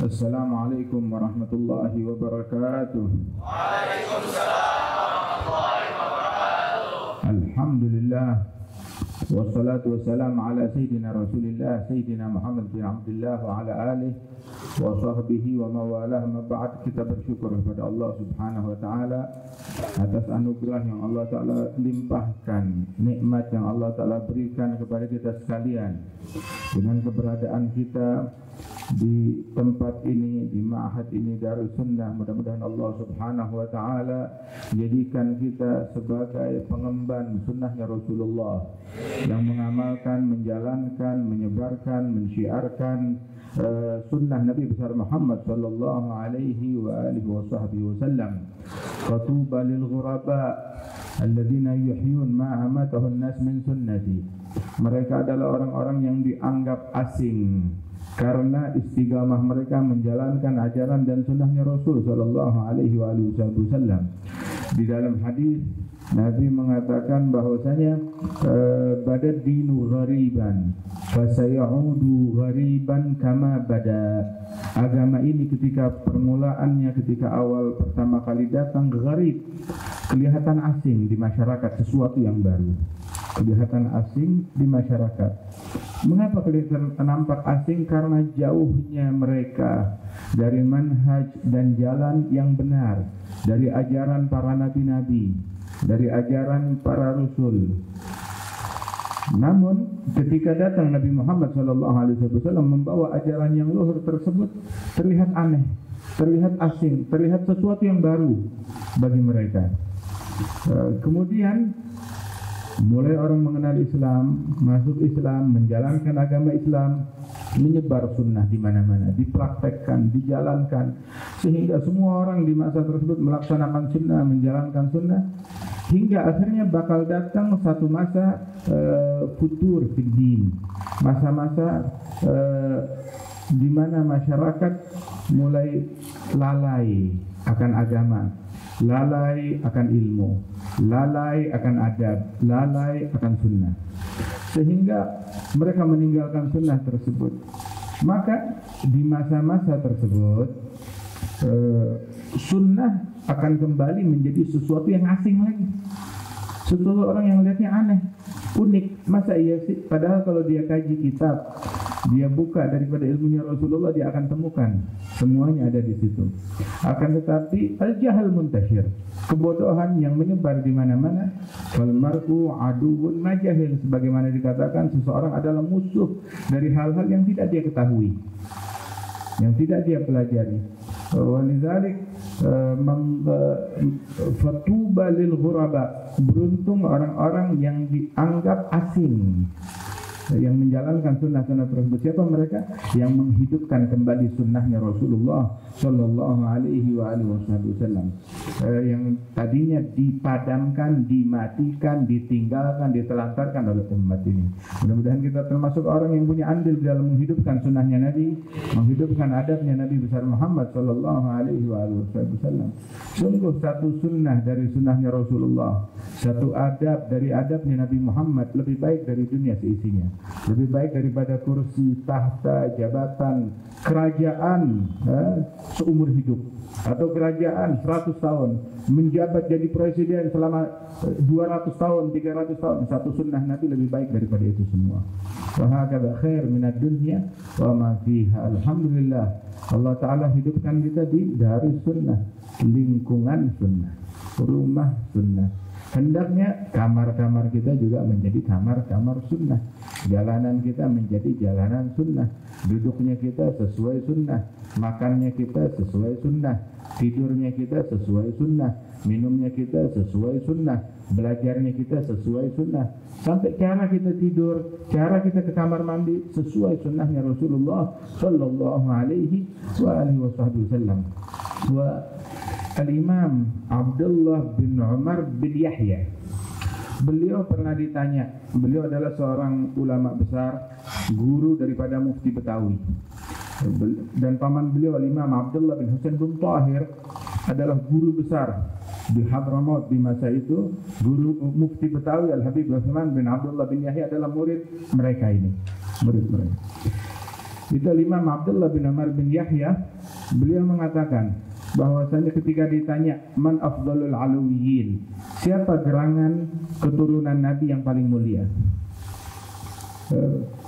Assalamualaikum warahmatullahi wabarakatuh. Waalaikumsalam warahmatullahi wabarakatuh. Alhamdulillah wassalatu wassalamu ala sayyidina Rasulillah Sayyidina Muhammad bin Abdullah wa ala alihi wa sahbihi wa mawalah. Maba'ad, kita bersyukur kepada Allah subhanahu wa ta'ala atas anugerah yang Allah ta'ala limpahkan, nikmat yang Allah ta'ala berikan kepada kita sekalian dengan keberadaan kita di tempat ini, di ma'had ini, Darus Sunnah. Mudah-mudahan Allah subhanahu wa ta'ala jadikan kita sebagai pengemban sunnahnya Rasulullah yang mengamalkan, menjalankan, menyebarkan, mensyiarkan sunnah Nabi besar Muhammad sallallahu alaihi wa alihi wasallam. Qatuba lil ghuraba alladzina yuhyun ma amatahu an-nas min sunnati. Mereka adalah orang-orang yang dianggap asing karena istiqamah mereka menjalankan ajaran dan sunnahnya Rasul sallallahu alaihi wa alihi wasallam. Di dalam hadis Nabi mengatakan bahwasanya badad dinu ghariban fasayaudu ghariban kama bada. Agama ini ketika permulaannya, ketika awal pertama kali datang, gharib, kelihatan asing di masyarakat, sesuatu yang baru, kelihatan asing di masyarakat. Mengapa kelihatan nampak asing? Karena jauhnya mereka dari manhaj dan jalan yang benar, dari ajaran para nabi-nabi, dari ajaran para rasul. Namun ketika datang Nabi Muhammad SAW membawa ajaran yang luhur tersebut, terlihat aneh, terlihat asing, terlihat sesuatu yang baru bagi mereka. Kemudian mulai orang mengenal Islam, masuk Islam, menjalankan agama Islam, menyebar sunnah di mana-mana, dipraktekkan, dijalankan, sehingga semua orang di masa tersebut melaksanakan sunnah, menjalankan sunnah, hingga akhirnya bakal datang satu masa futur fiddin, masa-masa di mana masyarakat mulai lalai akan agama, lalai akan ilmu, lalai akan adab, lalai akan sunnah, sehingga mereka meninggalkan sunnah tersebut. Maka di masa-masa tersebut sunnah akan kembali menjadi sesuatu yang asing lagi, sesuatu orang yang lihatnya aneh, unik. Masa iya sih? Padahal kalau dia kaji kitab, dia buka daripada ilmunya Rasulullah, dia akan temukan semuanya ada di situ. Akan tetapi al-jahal muntashir, kebodohan yang menyebar di mana-mana. Wal mar'u aduwwun majahil, sebagaimana dikatakan seseorang adalah musuh dari hal-hal yang tidak dia ketahui, yang tidak dia pelajari. Walidzalik fatuba lil ghuraba, beruntung orang-orang yang dianggap asing yang menjalankan sunnah-sunnah tersebut. Siapa mereka? Yang menghidupkan kembali sunnahnya Rasulullah sallallahu alaihi wa alihi wasallam, yang tadinya dipadamkan, dimatikan, ditinggalkan, ditelantarkan oleh umat ini. Mudah-mudahan kita termasuk orang yang punya andil dalam menghidupkan sunnahnya Nabi, menghidupkan adabnya Nabi besar Muhammad sallallahu alaihi wa alihi wasallam. Sungguh satu sunnah dari sunnahnya Rasulullah, satu adab dari adabnya Nabi Muhammad lebih baik dari dunia seisinya, lebih baik daripada kursi, tahta, jabatan, kerajaan seumur hidup, atau kerajaan 100 tahun, menjabat jadi presiden selama 200 tahun, 300 tahun. Satu sunnah Nabi lebih baik daripada itu semua. Wa hakadha khair minad dunya wa ma fiha. Alhamdulillah, Allah Ta'ala hidupkan kita di Darus Sunnah, lingkungan sunnah, rumah sunnah. Hendaknya kamar-kamar kita juga menjadi kamar-kamar sunnah, jalanan kita menjadi jalanan sunnah, duduknya kita sesuai sunnah, makannya kita sesuai sunnah, tidurnya kita sesuai sunnah, minumnya kita sesuai sunnah, belajarnya kita sesuai sunnah, sampai cara kita tidur, cara kita ke kamar mandi sesuai sunnahnya Rasulullah sallallahu alaihi wa alihi wasallam. Al-Imam Abdullah bin Umar bin Yahya, beliau pernah ditanya, beliau adalah seorang ulama besar, guru daripada Mufti Betawi, dan paman beliau Imam Abdullah bin Husain bin Tahir adalah guru besar di Hadramaut di masa itu. Guru Mufti Betawi Al-Habib Utsman bin Abdullah bin Yahya adalah murid mereka ini, murid mereka. Itu Imam Abdullah bin Amr bin Yahya, beliau mengatakan bahwasanya ketika ditanya man afdalul alawiyyin, siapa gerangan keturunan Nabi yang paling mulia?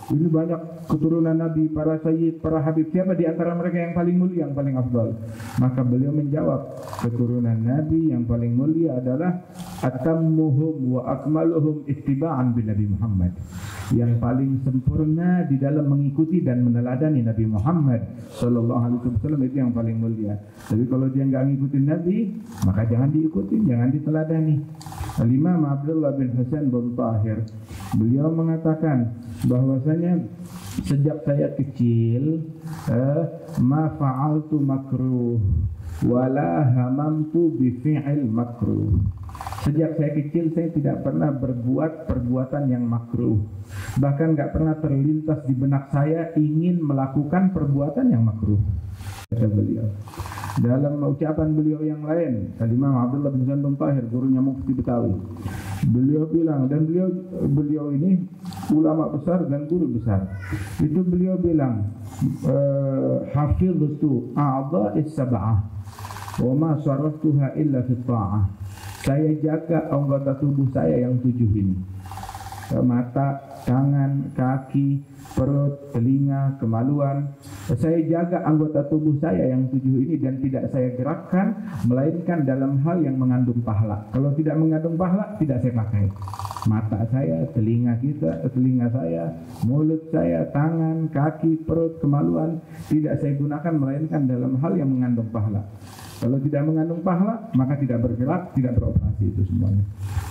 Ini banyak keturunan Nabi, para sayyid, para habib. Siapa di antara mereka yang paling mulia, yang paling afdal? Maka beliau menjawab, keturunan Nabi yang paling mulia adalah atammuhum wa akmaluhum ittiba'an bin Nabi Muhammad. Yang paling sempurna di dalam mengikuti dan meneladani Nabi Muhammad sallallahu alaihi wasallam, itu yang paling mulia. Tapi kalau dia enggak ngikutin Nabi, maka jangan diikuti, jangan diteladani. Imam Abdullah bin Hasan bin Tahir, beliau mengatakan bahwasanya sejak saya kecil ma fa'altu makruh wala hamamtu bi fi'il makruh. Sejak saya kecil saya tidak pernah berbuat perbuatan yang makruh. Bahkan enggak pernah terlintas di benak saya ingin melakukan perbuatan yang makruh, kata beliau. Dalam ucapan beliau yang lain, Imam Abdullah bin Hasan bin Tahir, gurunya Mufti Betawi, beliau bilang, dan beliau ini ulama besar dan guru besar. Itu beliau bilang, hafiztu a'dha'is sab'ah wa ma saraftuha illa fi ta'ah. Saya jaga anggota tubuh saya yang 7 ini. Mata, tangan, kaki, perut, telinga, kemaluan. Saya jaga anggota tubuh saya yang 7 ini dan tidak saya gerakkan melainkan dalam hal yang mengandung pahala. Kalau tidak mengandung pahala, tidak saya pakai. Mata saya, telinga saya, mulut saya, tangan, kaki, perut, kemaluan, tidak saya gunakan melainkan dalam hal yang mengandung pahala. Kalau tidak mengandung pahala, maka tidak bergerak, tidak beroperasi, itu semuanya.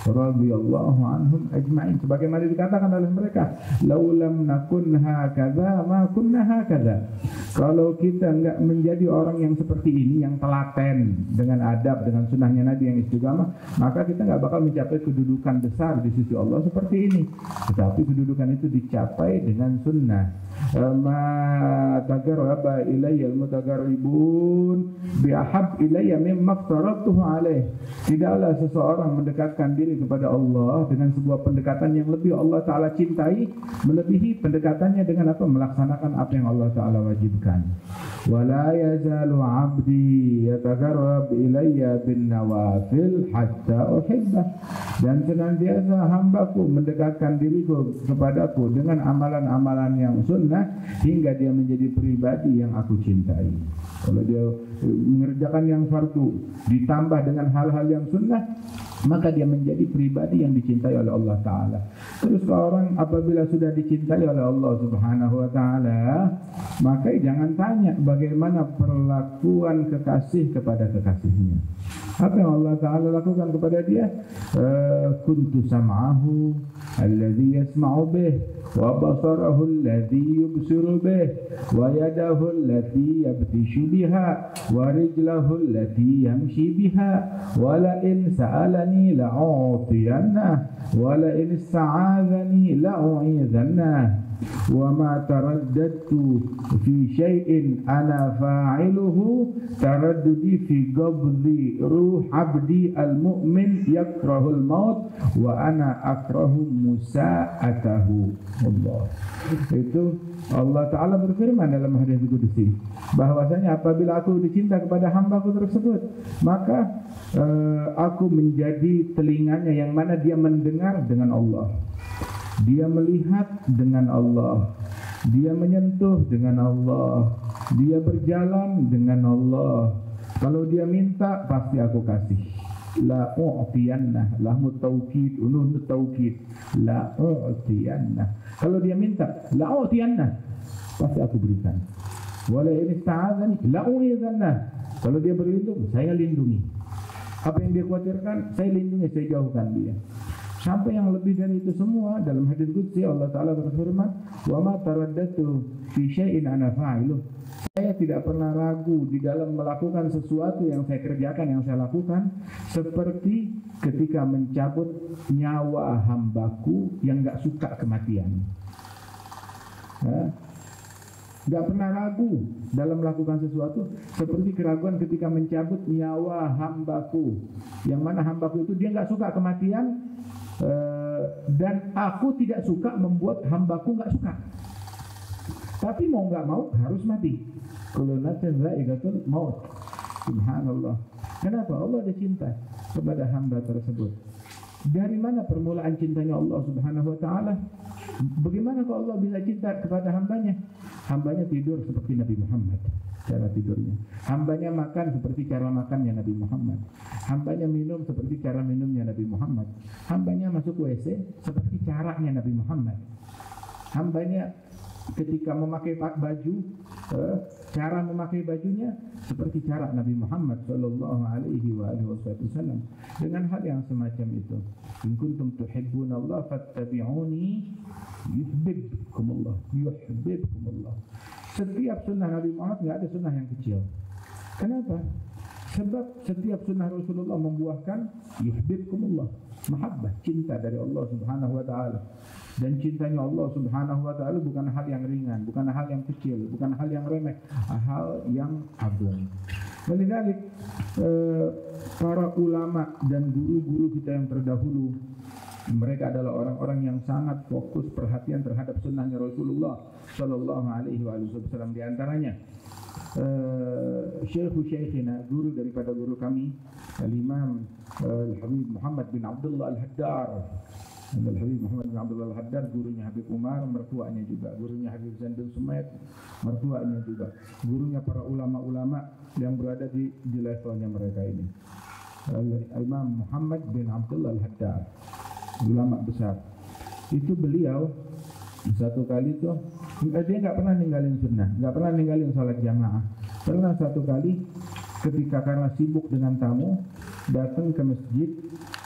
Radhiyallahu anhum ajma'in. Sebagaimana dikatakan oleh mereka, laulam nakun hakadha ma kunna hakadha. Kalau kita enggak menjadi orang yang seperti ini, yang telaten dengan adab, dengan sunnahnya Nabi yang istiqamah, maka kita enggak bakal mencapai kedudukan besar di sisi Allah seperti ini. Tetapi kedudukan itu dicapai dengan sunnah. Ma tagarraba ilayya al-mutagarribun bi'ahab ilayya mimma aftaratuhu alaih. Tidaklah seseorang mendekatkan diri kepada Allah dengan sebuah pendekatan yang lebih Allah Ta'ala cintai, melebihi pendekatannya dengan apa? Melaksanakan apa yang Allah Ta'ala wajibkan. Wala yazalu abdi yatagarrab ilayya bin nawafil hatta uhibbah. Dan senantiasa hambaku mendekatkan diriku kepadaku dengan amalan-amalan yang sunnah hingga dia menjadi pribadi yang aku cintai. Kalau dia mengerjakan yang fardu ditambah dengan hal-hal yang sunnah, maka dia menjadi pribadi yang dicintai oleh Allah Ta'ala. Terus orang apabila sudah dicintai oleh Allah Subhanahu Wa Ta'ala, maka jangan tanya bagaimana perlakuan kekasih kepada kekasihnya. Apa yang Allah Ta'ala lakukan kepada dia? Kuntu sam'ahu alladhi yasma'u bih, wa basarahu alladhi yubsiru bih, wa yadahu allati yabtishu biha, wa rijlahu allati yamshi biha, wa la in sa'alani la'utiyannah, wa la in ista'adhani la'u'idhannah. وما ترددت في شيء أنا فاعله ترددي في قبض روح عبدي المؤمن يكره الموت وأنا أكره مساءته. Allah. Itu Allah Ta'ala berfirman dalam hadis qudsi bahwasanya apabila aku dicinta kepada hambaku tersebut, maka aku menjadi telinganya yang mana dia mendengar dengan Allah, dia melihat dengan Allah, dia menyentuh dengan Allah, dia berjalan dengan Allah. Kalau dia minta, pasti aku kasih. La u'tiyannah, lahmu taukid, unun taukid. La u'tiyannah. Kalau dia minta, la u'tiyannah, pasti aku berikan. Wala in ista'adzani, la u'idhannah. Kalau dia berlindung, saya lindungi. Apa yang dia khawatirkan, saya lindungi, saya jauhkan dia. Sampai yang lebih dari itu semua dalam hadis qudsi Allah Ta'ala berfirman, wa ma taraddatu fi syai'in ana fa'iluh. Saya tidak pernah ragu di dalam melakukan sesuatu yang saya kerjakan, yang saya lakukan, seperti ketika mencabut nyawa hambaku yang enggak suka kematian. Enggak pernah ragu dalam melakukan sesuatu seperti keraguan ketika mencabut nyawa hambaku, yang mana hambaku itu dia enggak suka kematian. Dan aku tidak suka membuat hambaku nggak suka. Tapi mau nggak mau harus mati. Kullu nafsin dha'iqatul maut. Subhanallah. Kenapa? Allah ada cinta kepada hamba tersebut. Dari mana permulaan cintanya Allah Subhanahu wa taala? Bagaimana kok Allah bisa cinta kepada hambanya? Hambanya tidur seperti Nabi Muhammad cara tidurnya. Hambanya makan seperti cara makannya Nabi Muhammad. Hambanya minum seperti cara minumnya Nabi Muhammad. Hambanya masuk WC seperti caranya Nabi Muhammad. Hambanya ketika memakai baju, cara memakai bajunya seperti cara Nabi Muhammad sallallahu alaihi wasallam. Dengan hal yang semacam itu, in kuntum tuhibbunallah fattabi'uni yuhibbukumullah. Setiap sunnah Nabi Muhammad nggak ada sunnah yang kecil. Kenapa? Sebab setiap sunnah Rasulullah membuahkan yuhibbukumullah, mahabbah, cinta dari Allah Subhanahu wa taala. Dan cintanya Allah Subhanahu wa taala bukan hal yang ringan, bukan hal yang kecil, bukan hal yang remeh, hal yang agung. Oleh para ulama dan guru-guru kita yang terdahulu, mereka adalah orang-orang yang sangat fokus perhatian terhadap sunnahnya Rasulullah Sallallahu Alaihi Wasallam. Di antaranya Syekhina, guru daripada guru kami, Al-Imam Al-Habib Muhammad bin Abdullah Al-Haddar. Al-Habib Muhammad bin Abdullah Al-Haddar, gurunya Habib Umar, mertuanya juga. Gurunya Habib Zain bin Sumaid, mertuanya juga. Gurunya para ulama-ulama yang berada di levelnya mereka ini. Al-Imam Muhammad bin Abdullah Al-Haddar, ulama besar. Itu beliau satu kali tuh dia nggak pernah ninggalin sunnah, nggak pernah ninggalin sholat jamaah. Pernah satu kali ketika karena sibuk dengan tamu datang ke masjid,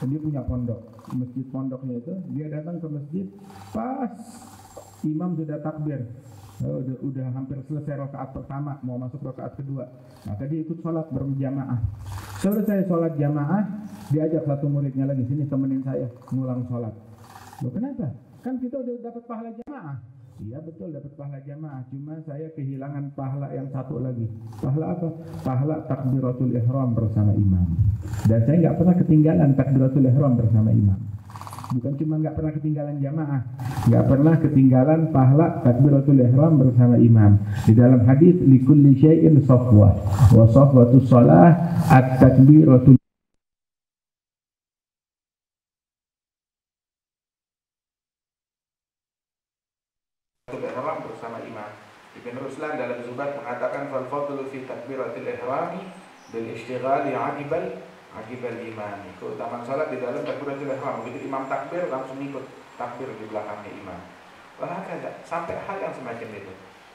dia punya pondok, masjid pondoknya itu, dia datang ke masjid pas imam sudah takbir, udah hampir selesai rakaat pertama, mau masuk rakaat kedua, maka dia ikut sholat berjamaah. Selesai sholat jamaah, diajak satu muridnya lagi, sini temenin saya ngulang sholat. Loh kenapa? Kan kita udah dapat pahala jamaah. Iya betul dapat pahala jamaah, cuma saya kehilangan pahala yang satu lagi. Pahala apa? Pahala takbiratul ihram bersama imam. Dan saya nggak pernah ketinggalan takbiratul ihram bersama imam. Bukan cuma nggak pernah ketinggalan jamaah, nggak pernah ketinggalan pahala takbiratul ihram bersama imam. Di dalam hadis likulli syai'in safwah wa safwatus shalah at-takbiratul ihram bersama imam. Ibn Ruslan dalam Zubat mengatakan fal fadlu fi takbiratil ihrami bil ishtighali aqibal imam. Keutamaan salat di dalam takbiratul ihram, begitu imam takbir langsung ikut takbir di belakangnya imam. Bahkan sampai hal yang semacam itu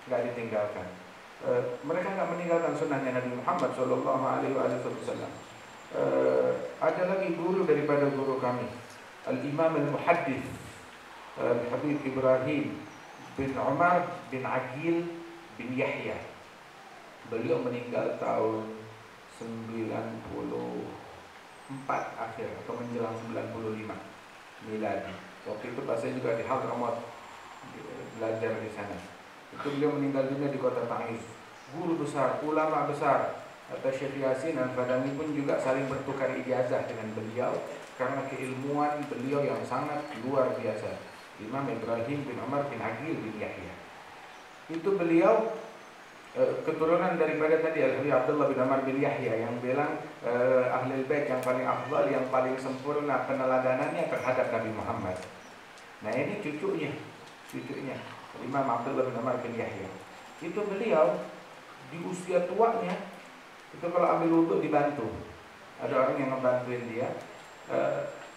enggak ditinggalkan. Mereka enggak meninggalkan sunnahnya Nabi Muhammad sallallahu alaihi wasallam. Ada lagi guru daripada guru kami, Al-Imam Al-Muhaddits Al-Habib Ibrahim bin Umar bin Aqil bin Yahya. Beliau meninggal tahun 94 akhir atau menjelang 95 miladi. Waktu itu pas saya juga di Hadramaut belajar di sana. Itu beliau meninggal dunia di kota Taif. Guru besar, ulama besar. Kata Syekh Yasin Al-Fadani pun juga saling bertukar ijazah dengan beliau karena keilmuan beliau yang sangat luar biasa. Imam Ibrahim bin Umar bin Aqil bin Yahya. Itu beliau keturunan daripada tadi Al-Habib Abdullah bin Umar bin Yahya yang bilang Ahlul Bait yang paling afdal, yang paling sempurna peneladanannya terhadap Nabi Muhammad. Nah ini cucunya Imam Abdullah bin Umar bin Yahya. Itu beliau di usia tuanya itu kalau ambil wudhu dibantu. Ada orang yang membantuin dia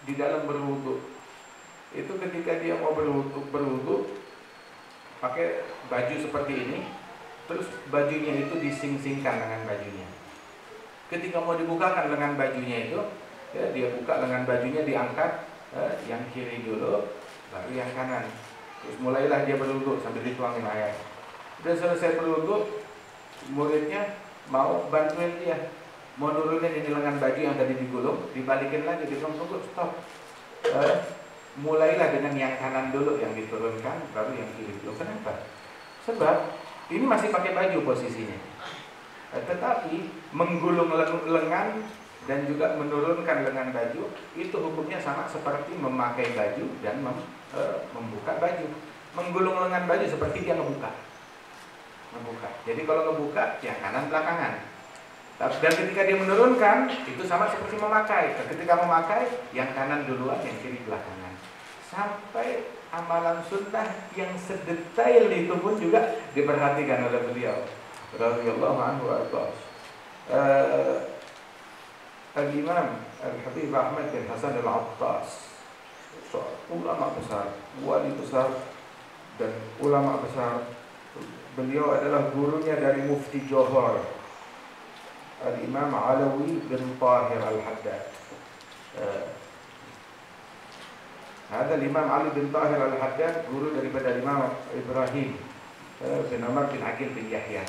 di dalam berwudhu. Itu ketika dia mau berwudhu pakai baju seperti ini, terus bajunya itu dising-singkan dengan bajunya. Ketika mau dibukakan lengan bajunya itu, ya, dia buka lengan bajunya, diangkat yang kiri dulu, baru yang kanan. Terus mulailah dia berwudhu sambil dituangin air. Udah selesai berwudhu, muridnya mau bantuin dia, mau nurunin ini lengan baju yang tadi digulung, dibalikin lagi, dia bilang tunggu, stop. Mulailah dengan yang kanan dulu yang diturunkan, baru yang kiri dulu. Kenapa? Sebab ini masih pakai baju posisinya. Tetapi menggulung lengan dan juga menurunkan lengan baju itu hukumnya sama seperti memakai baju dan membuka baju. Menggulung lengan baju seperti dia ngebuka. Ngebuka. Jadi kalau ngebuka, yang kanan belakangan. Dan ketika dia menurunkan, itu sama seperti memakai. Ketika memakai, yang kanan duluan, yang kiri belakangan. Sampai amalan sunnah yang sedetail itu pun juga diperhatikan oleh beliau. Radhiyallahu anhu warḍah. Al-Imam Al-Habib Ahmad bin Hasan Al-Attas, ulama besar, wali besar dan ulama besar. Beliau adalah gurunya dari Mufti Johor, Al-Imam Alawi bin Tahir Al-Haddad. Ada Imam Ali bin Tahir Al-Haddad, guru daripada Imam Ibrahim bin Umar bin Aqil bin Yahya.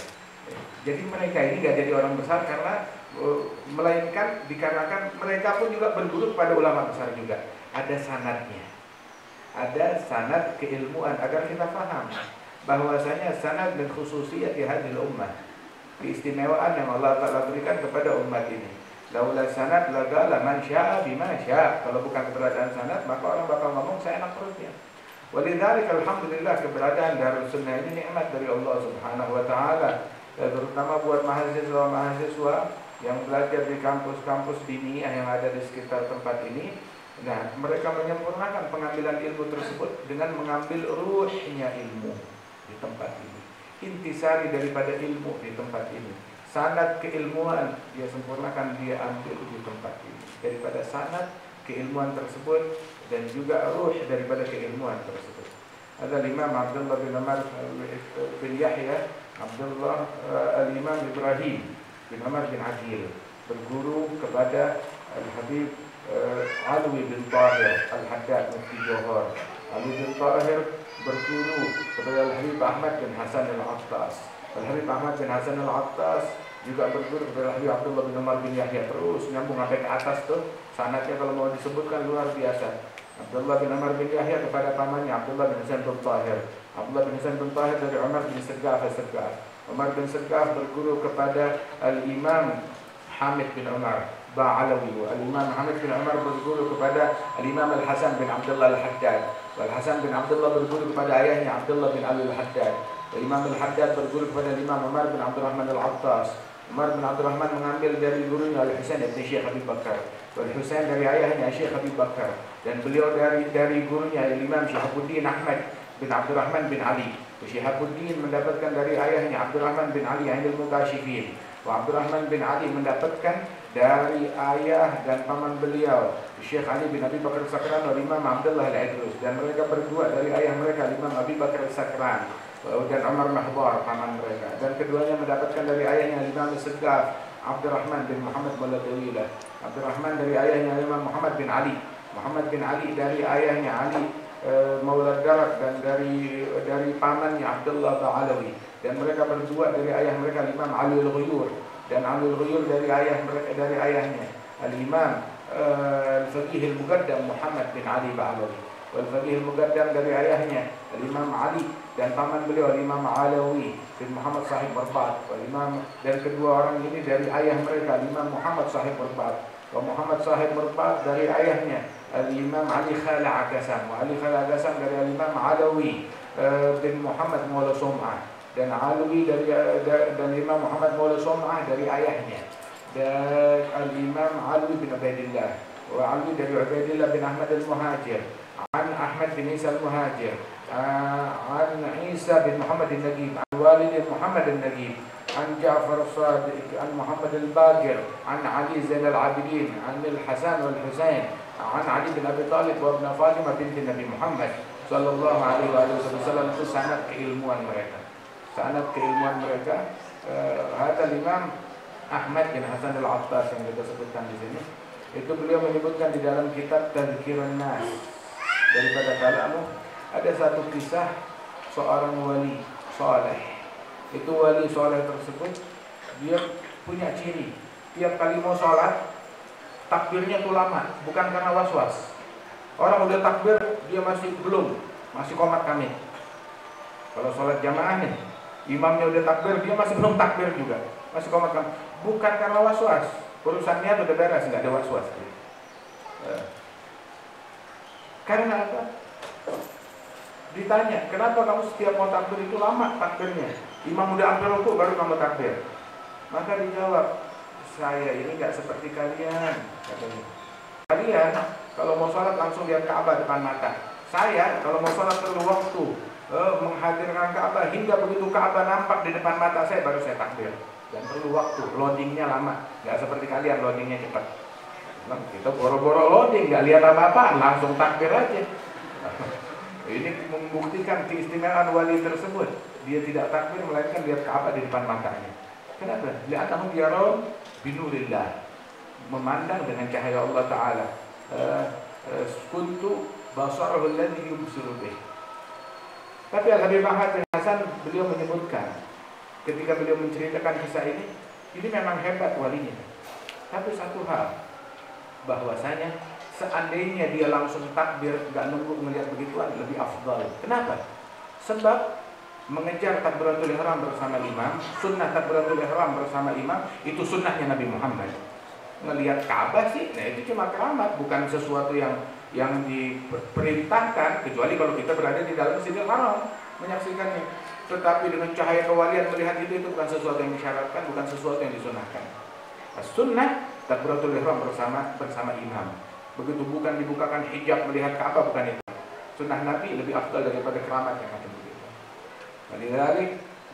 Jadi mereka ini gak jadi orang besar karena melainkan dikarenakan mereka pun juga berguru kepada ulama besar juga. Ada sanadnya, ada sanad keilmuan agar kita paham bahwasanya sanad dan khususiyat di hadil ummah, keistimewaan yang Allah Ta'ala berikan kepada umat ini. Laula sanad lagala man syaa bima syaa. Kalau bukan keberadaan sanad, maka orang bakal ngomong seenak perutnya. Walidzalika alhamdulillah keberadaan Darus Sunnah ini nikmat dari Allah Subhanahu wa taala, terutama buat mahasiswa-mahasiswa yang belajar di kampus-kampus diniyah yang ada di sekitar tempat ini. Nah, mereka menyempurnakan pengambilan ilmu tersebut dengan mengambil ruhnya ilmu di tempat ini. Intisari daripada ilmu di tempat ini. Sanad keilmuan dia sempurnakan, dia ambil di tempat ini. Daripada sanad keilmuan tersebut dan juga ruh daripada keilmuan tersebut. Ada Imam Abdullah bin Umar bin Yahya, Abdullah Al-Imam Ibrahim bin Umar bin Aqil, berguru kepada Al-Habib Alwi bin Tahir Al-Haddad Mufti Johor. Alwi bin Tahir berguru kepada Al-Habib Ahmad bin Hasan Al-Attas. Al-Habib Ahmad bin Hasan Al-Attas juga berguru kepada Al-Habib Abdullah bin Umar bin Yahya. Terus nyambung sampai ke atas tuh. Sanadnya kalau mau disebutkan luar biasa. Abdullah bin Umar bin Yahya kepada pamannya Abdullah bin Hasan bin Tahir. Abdullah bin Hasan bin Tahir dari Umar bin Segaf Al-Segaf. Umar bin Segaf berguru kepada Al-Imam Hamid bin Umar Ba'alawi. Al-Imam Hamid bin Umar berguru kepada Al-Imam Al-Hasan bin Abdullah Al-Haddad. Al-Hasan bin Abdullah berguru kepada ayahnya Abdullah bin Ali Al-Haddad. Al-Imam Al-Haddad berguru kepada Imam Umar bin Abdurrahman Al-Attas. Umar bin Abdurrahman mengambil dari gurunya Al-Husain ibn Syekh Habib Bakar. Al-Husain dari ayahnya Syekh Habib Bakar. Dan beliau dari gurunya Imam Syihabuddin Ahmad bin Abdurrahman bin Ali. Syihabuddin mendapatkan dari ayahnya Abdurrahman bin Ali Ainul Mukashifin. Abdurrahman bin Ali mendapatkan dari ayah dan paman beliau Syekh Ali bin Abi Bakar Sakran dan Imam Abdullah Al-Idrus. Dan mereka berdua dari ayah mereka Imam Abi Bakar Sakran dan Umar Mahbar paman mereka. Dan keduanya mendapatkan dari ayahnya Imam Segaf Abdurrahman bin Muhammad Baladawilah. Abdurrahman dari ayahnya Imam Muhammad bin Ali. Muhammad bin Ali dari ayahnya Ali Maula Darak dan dari pamannya Abdullah Ba'alawi. Dan mereka berdua dari ayah mereka Imam Ali Al-Ghuyur. Dan Ali Al-Ghuyur dari ayahnya Al-Imam Al-Faqih Al-Muqaddam Muhammad bin Ali Ba'alawi. Al-Faqih Al-Muqaddam dari ayahnya Al-Imam Ali dan paman beliau Al-Imam Alawi bin Muhammad Sahib Barbat. Dan kedua orang ini dari ayah mereka Al-Imam Muhammad Sahib Barbat. Muhammad Sahib Barbat dari ayahnya Al-Imam Ali Khala Aqasam. Ali Khala Aqasam dari Al-Imam Alawi bin Muhammad Maula Sum'ah. Dan Alawi dan Imam Muhammad Maula Sum'ah dari ayahnya. Dan Al-Imam Alawi bin Ubaidillah. Wa Ali dari Ubaidillah bin Ahmad Al-Muhajir. An Ahmad bin Isa Al-Muhajir. An Isa bin Muhammad Al-Nagib. An Walid Muhammad Al-Nagib. عن جعفر الصادق عن محمد الباقر عن علي زين العابدين عن الحسن والحسين عن علي بن أبي طالب وابن فاطمة بنت النبي محمد صلى الله عليه وسلم. Itu sanad keilmuan mereka. Sanad keilmuan mereka. Hadal Imam Ahmad bin Hasan Al-Attas yang kita sebutkan di sini. Itu beliau menyebutkan di dalam kitab Tadhkirun Nas. Daripada kalamu ada satu kisah seorang wali saleh. Itu wali soleh tersebut dia punya ciri tiap kali mau sholat takbirnya tuh lama, bukan karena was-was. Orang udah takbir dia masih komat kamit. Kalau sholat jamaah nih imamnya udah takbir dia masih belum takbir juga, masih komat kamit. Bukan karena was-was, urusannya udah beres, nggak ada was-was. Karena apa? Ditanya, kenapa kamu setiap mau takbir itu lama takbirnya? Imam udah hampir rukuk baru kamu takbir. Maka dijawab, saya ini nggak seperti kalian, katanya. Kalian kalau mau sholat langsung lihat Ka'bah depan mata. Saya kalau mau sholat perlu waktu, menghadirkan Ka'bah hingga begitu Ka'bah nampak di depan mata saya baru saya takbir. Dan perlu waktu, loadingnya lama. Nggak seperti kalian, loadingnya cepat. Nah, kita boro-boro loading, nggak lihat apa-apa, langsung takbir aja. Ini membuktikan keistimewaan wali tersebut. Dia tidak takbir melainkan lihat Ka'bah di depan matanya. Kenapa? Li'annahum yarawna binurillah, memandang dengan cahaya Allah Ta'ala. Kuntu basarahu alladhi yubsiru bih. Tapi Al-Habib Ahmad bin Hasan beliau menyebutkan ketika beliau menceritakan kisah ini memang hebat walinya. Tapi satu hal, bahwasanya seandainya dia langsung takbir, gak nunggu melihat begituan, lebih afdal. Kenapa? Sebab mengejar takbiratul ihram bersama imam, sunnah takbiratul ihram bersama imam, itu sunnahnya Nabi Muhammad. Ngelihat Ka'bah sih, nah itu cuma keramat, bukan sesuatu yang diperintahkan, kecuali kalau kita berada di dalam Masjidil Haram menyaksikannya. Tetapi dengan cahaya kewalian melihat itu bukan sesuatu yang disyaratkan, bukan sesuatu yang disunahkan. Sunnah takbiratul ihram bersama imam. Begitu bukan dibukakan hijab melihat Ka'bah, bukan itu. Sunnah Nabi lebih afdal daripada keramat yang macam begitu. Dari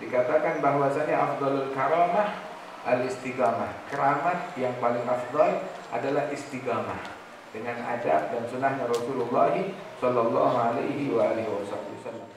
dikatakan bahwasanya afdalul karamah al-istiqamah. Keramat yang paling afdal adalah istiqamah dengan adab dan sunnahnya Rasulullah sallallahu alaihi wasallam.